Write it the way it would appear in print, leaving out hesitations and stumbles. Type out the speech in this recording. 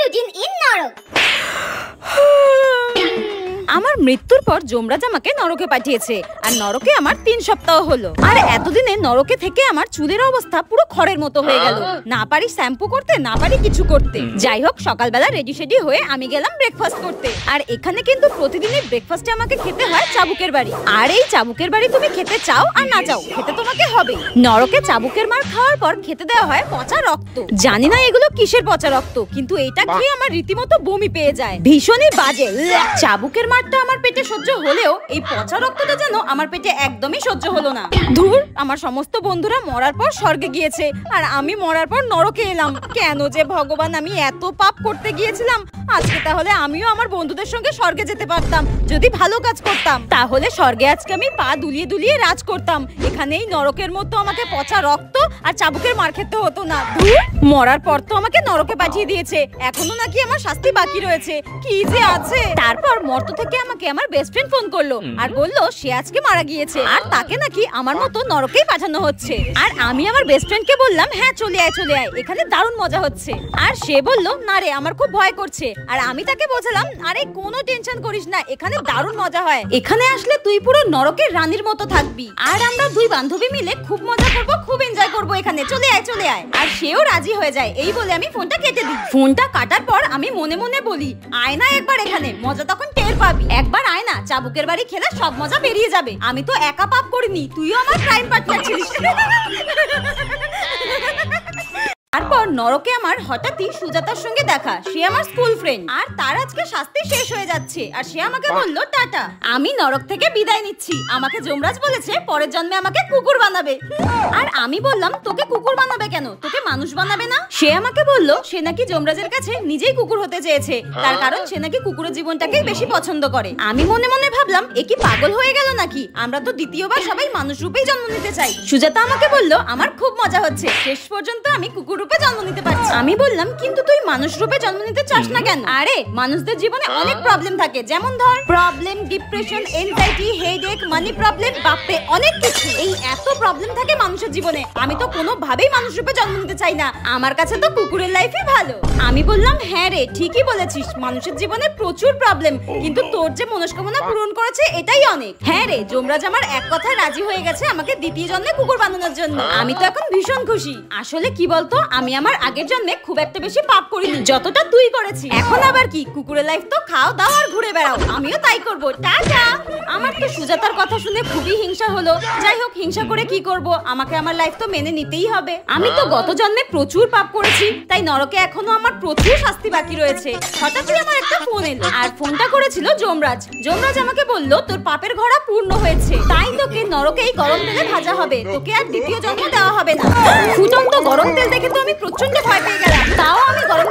দুদিন ইন নরক। আমার মৃত্যুর পর যমরাজ আমাকে নরকে পাঠিয়েছে, আর নরকে আমার 3 সপ্তাহ হলো। আর এতদিনে নরকে থেকে আমার চুলের অবস্থা পুরো খড়ের মতো হয়ে গেল। না পারি শ্যাম্পু করতে, না পারি কিছু করতে। যাই হোক, সকালবেলা রেডি শেডি হয়ে আমি গেলাম ব্রেকফাস্ট করতে। আর এখানে কিন্তু প্রতিদিনই ব্রেকফাস্টে আমাকে খেতে হয় চাবুকের বাড়ি। আর এই চাবুকের বাড়ি তুমি খেতে চাও আর না চাও, খেতে তোমাকে হবে। নরকে চাবুকের মার খাওয়ার পর খেতে দেওয়া হয় পচা রক্ত। জানি না এগুলো কিসের পচা রক্ত, কিন্তু এটা খেয়ে আমার রীতিমতো বমি পেয়ে যায়। ভীষণই বাজে। চাবুকের মারটা আমার পেটে সহ্য হলেও এই পচা রক্তটা যেন আমার পেটে একদমই সহ্য হলো না। ধুর, আমার সমস্ত বন্ধুরা মরার পর স্বর্গে গিয়েছে, আর আমি মরার পর নরকে এলাম। কেন যে ভগবান, আমি এত পাপ করতে গিয়েছিলাম। আজকে তাহলে আমিও আমার বন্ধুদের সঙ্গে স্বর্গে যেতে পারতাম, যদি ভালো কাজ করতাম। তাহলে স্বর্গে আজকে আমি পা দুলিয়ে দুলিয়ে রাজ করতাম। এখানেই নরকের মতো আমাকে পচা রক্ত আর চাবুকের মার খেতে হতো না। মরার পর তো আমাকে নরকে পাঠিয়ে দিয়েছে, এখনো নাকি আমার শাস্তি বাকি রয়েছে। কি যে আছে। তারপর মর্ত থেকে আমাকে আমার বেস্ট ফ্রেন্ড ফোন করলো আর বলল সে আজকে মারা গিয়েছে, আর তাকে নাকি আমার মতো নরকেই পাঠানো হচ্ছে। আর আমি আমার বেস্ট ফ্রেন্ডকে বললাম হ্যাঁ চলে আয় চলে আয়, এখানে দারুণ মজা হচ্ছে। আর সে বলল না রে, আমার খুব ভয় করছে। আর আমি তাকে বোঝালাম আরে কোনো টেনশন করিস না, এখানে দারুণ মজা হয়। এখানে আসলে তুই পুরো নরকের রানীর মতো থাকবি, আর আমরা দুই বান্ধবী মিলে খুব মজা করব, খুব এনজয় করব। এখানে চলে আয় চলে আয়। আর সেও রাজি হয়ে যায়। এই বলে আমি ফোনটা কেটে দিই। ফোনটা কাটার পর আমি মনে মনে বলি আয় না একবার এখানে, মজা তখন টের পাবি। একবার আয় না, চাবুকের বাড়ি খেলে সব মজা বেরিয়ে যাবে। আমি তো একা পাপ করিনি, তুইও আমার ক্রাইম পার্টনার ছিলিস। তারপর নরকে আমার হঠাৎই সুজাতার সঙ্গে দেখা। সে আমার স্কুল ফ্রেন্ড, আর তার আজকে শাস্তি শেষ হয়ে যাচ্ছে। আর সে আমাকে বলল টাটা, আমি নরক থেকে বিদায় নিচ্ছি। আমাকে যমরাজ বলেছে পরের জন্মে আমাকে কুকুর বানাবে। আর আমি বললাম তোকে কুকুর বানাবে কেন, তোকে মানুষ বানাবে না? সে আমাকে বলল সে নাকি যমরাজের কাছে নিজেই কুকুর হতে চেয়েছে, তার কারণ সে নাকি কুকুরের জীবনটাকেই বেশি পছন্দ করে। আমি মনে মনে ভাবলাম এ কি পাগল হয়ে গেল নাকি, আমরা তো দ্বিতীয়বার সবাই মানুষ রূপেই জন্ম নিতে চাই। সুজাতা আমাকে বলল আমার খুব মজা হচ্ছে, শেষ পর্যন্ত আমি কুকুর রূপে জন্ম নিতে পারছি। আমি বললাম কিন্তু তুই মানুষ রূপে জন্ম নিতে চাস না কেন? আরে মানুষদের জীবনে অনেক প্রবলেম থাকে, যেমন ধর problem, depression, anxiety, headache, money problem, বাপরে অনেক কিছু। এই এত প্রবলেম থাকে মানুষের জীবনে, আমি তো কোনোভাবেই মানুষ রূপে জন্ম নিতে চাই না। আমার কাছে তো কুকুরের লাইফই ভালো। আমি বললাম হ্যাঁ রে, ঠিকই বলেছিস, মানুষের জীবনে প্রচুর প্রবলেম, কিন্তু তোর যে মনস্কামনা পূরণ করেছে এটাই অনেক। হ্যাঁ রে, যমরাজ আমার এক কথায় রাজি হয়ে গেছে আমাকে দ্বিতীয় জন্মে কুকুর বানানোর জন্য। আমি তো এখন ভীষণ খুশি। আসলে কি বলতো, আমি আমার আগের জন্মে খুব একটা বেশি পাপ করিনি যতটা তুই করেছিস। এখন আবার কি, কুকুরের লাইফ তো খাও দাও আর ঘুরে বেড়াও, আমিও তাই করব। টাটা। আমার তো সুজাতার কথা শুনে খুবই হিংসা হলো। যাই হোক, হিংসা করে কি করব, আমাকে আমার লাইফ তো মেনে নিতেই হবে। আমি তো গত জন্মে প্রচুর পাপ করেছি, তাই নরকে এখনো আমার প্রচুর শাস্তি বাকি রয়েছে। হঠাৎই আমার একটা ফোন এলো, আর ফোনটা করেছিল যমরাজ। যমরাজ আমাকে বলল তোর পাপের ঘোড়া পূর্ণ হয়েছে, তাই তোকে নরকেই গরম তেলে ভাজা হবে, তোকে আর দ্বিতীয় জন্ম দেওয়া হবে না। ফুটন্ত গরম তেল দেখে তো আমি প্রচন্ড ভয় পেয়ে গেলাম। তাও আমি গরম